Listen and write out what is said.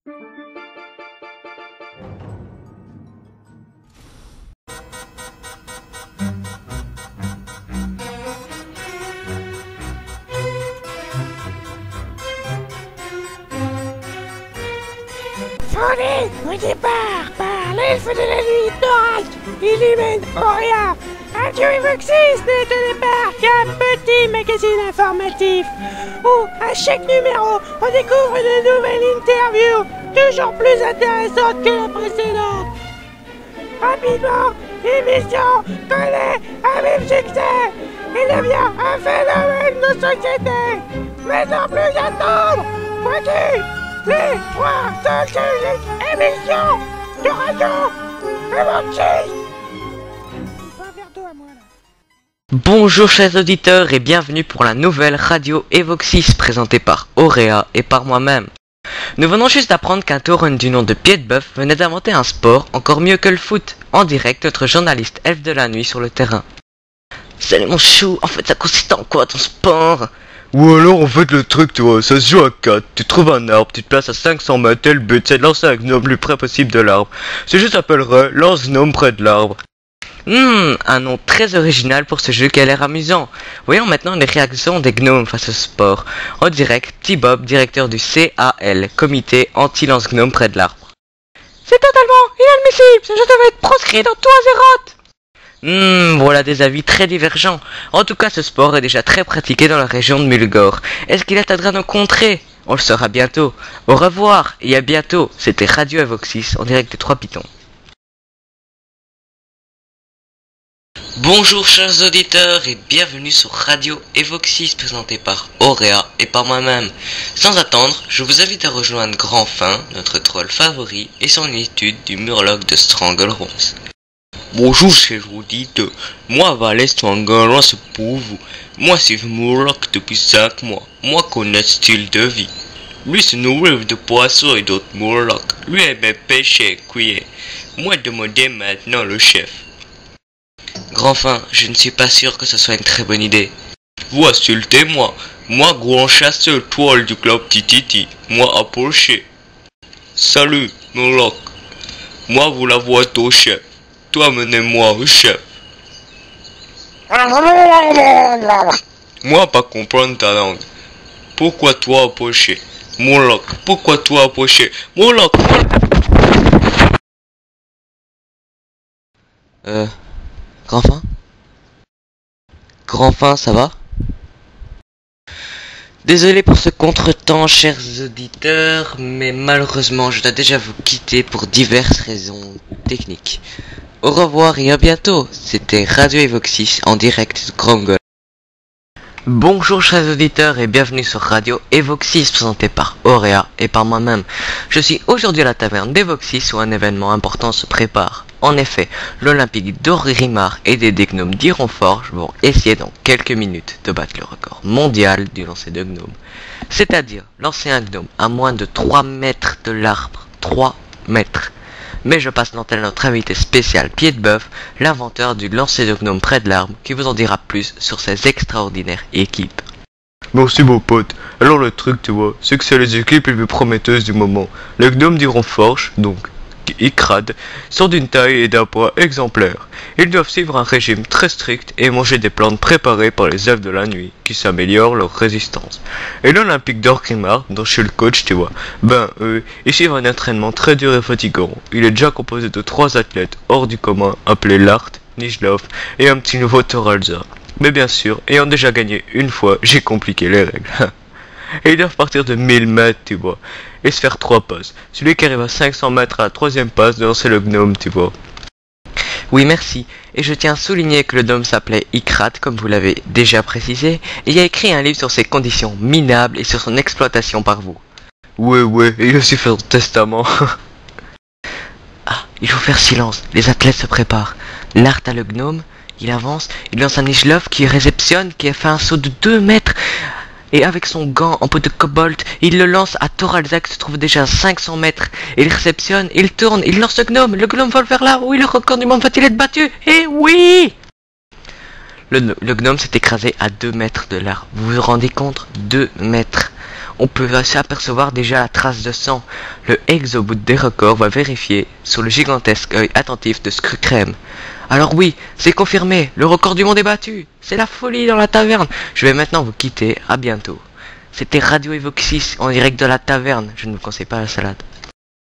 Fourni au départ par l'elfe de la nuit Thorak, illumine Auréa. Radio Evoxys n'est au départ qu'un petit magazine informatif où, à chaque numéro, on découvre une nouvelle interview toujours plus intéressante que la précédente. Rapidement, l'émission connaît un vif succès et devient un phénomène de société. Mais sans plus attendre, voici les 3 seules uniques émissions de Radio Evoxys. Bonjour chers auditeurs et bienvenue pour la nouvelle Radio Evoxys présentée par Auréa et par moi-même. Nous venons juste d'apprendre qu'un tauren du nom de Pied-de-Bœuf venait d'inventer un sport encore mieux que le foot. En direct, notre journaliste elfe de la nuit sur le terrain. Salut mon chou, en fait ça consiste en quoi ton sport? Ou alors en fait le truc tu vois, ça se joue à 4, tu trouves un arbre, tu te places à 500 mètres et le but c'est de lancer un gnome le plus près possible de l'arbre. C'est juste appellerait lance gnome près de l'arbre. Un nom très original pour ce jeu qui a l'air amusant. Voyons maintenant les réactions des gnomes face au sport. En direct, Petit Bob, directeur du CAL, comité anti-lance-gnome près de l'arbre. C'est totalement inadmissible, ce jeu devait être proscrit dans tous Azeroth. Voilà des avis très divergents. En tout cas, ce sport est déjà très pratiqué dans la région de Mulgore. Est-ce qu'il atteindra nos contrées? On le saura bientôt. Au revoir et à bientôt. C'était Radio Evoxys en direct de Trois Pitons. Bonjour chers auditeurs et bienvenue sur Radio Evoxys présenté par Auréa et par moi-même. Sans attendre, je vous invite à rejoindre Grandfin, notre troll favori, et son étude du Murloc de Stranglerose. Bonjour chers auditeurs, moi Valet Stranglerose c'est pour vous. Moi c'est Murloc depuis 5 mois, moi connais style de vie. Lui se nourrit de poissons et d'autres Murlocs, lui aime pêcher et cuire. Moi demandez maintenant le chef. Grandfin, je ne suis pas sûr que ce soit une très bonne idée. Vous insultez-moi, moi grand chasseur toile du club Tititi, moi approché. Salut, Murloc. Moi vous la voix au chef, toi menez-moi au chef. Moi pas comprendre ta langue. Pourquoi toi approché? Murloc, pourquoi toi approché? Murloc. Grandfin, ça va? Désolé pour ce contretemps, chers auditeurs, mais malheureusement, je dois déjà vous quitter pour diverses raisons techniques. Au revoir et à bientôt. C'était Radio Evoxys en direct de Gromgol. Bonjour chers auditeurs et bienvenue sur Radio Evoxys présenté par Auréa et par moi-même. Je suis aujourd'hui à la taverne d'Evoxys où un événement important se prépare. En effet, l'Olympique d'Orgrimmar et des gnomes d'Ironforge vont essayer dans quelques minutes de battre le record mondial du lancer de gnomes. C'est-à-dire lancer un gnome à moins de 3 mètres de l'arbre. 3 mètres. Mais je passe l'antenne à notre invité spécial Pied-de-Bœuf, l'inventeur du lancer de gnome près de l'arbre, qui vous en dira plus sur ses extraordinaires équipes. Merci mon pote. Alors le truc tu vois, c'est que c'est les équipes les plus prometteuses du moment. Les gnomes d'Ironforge, donc Icrad, sont d'une taille et d'un poids exemplaires. Ils doivent suivre un régime très strict et manger des plantes préparées par les elfes de la nuit, qui s'améliorent leur résistance. Et l'Olympique d'Orgrimmar, dont je suis le coach, tu vois, eux, ils suivent un entraînement très dur et fatigant. Il est déjà composé de 3 athlètes hors du commun, appelés Lart, Nijlov et un petit nouveau Thoralza. Mais bien sûr, ayant déjà gagné une fois, j'ai compliqué les règles. Et ils doivent partir de 1000 mètres, tu vois, et se faire 3 passes. Celui qui arrive à 500 mètres à la 3e passe de lancer le gnome, tu vois. Oui, merci. Et je tiens à souligner que le gnome s'appelait Icrad, comme vous l'avez déjà précisé, et il a écrit un livre sur ses conditions minables et sur son exploitation par vous. Ouais, et il a aussi fait son testament. Ah, il faut faire silence, les athlètes se préparent. L'art a le gnome, il avance, il lance un Nijlov qui réceptionne, qui a fait un saut de 2 mètres. Et avec son gant en peau de cobalt, il le lance à Thoralza qui se trouve déjà à 500 mètres. Il réceptionne, il tourne, il lance le gnome vole vers là, oui, le record du monde va-t-il être battu? Eh oui! Le gnome s'est écrasé à 2 mètres de l'arbre. Vous vous rendez compte? 2 mètres. on peut s'apercevoir déjà la trace de sang. Le exo-boot des records va vérifier sur le gigantesque œil attentif de Scrucrème. Alors oui, c'est confirmé, le record du monde est battu. C'est la folie dans la taverne. Je vais maintenant vous quitter, à bientôt. C'était Radio Evoque 6 en direct de la taverne, je ne vous conseille pas la salade.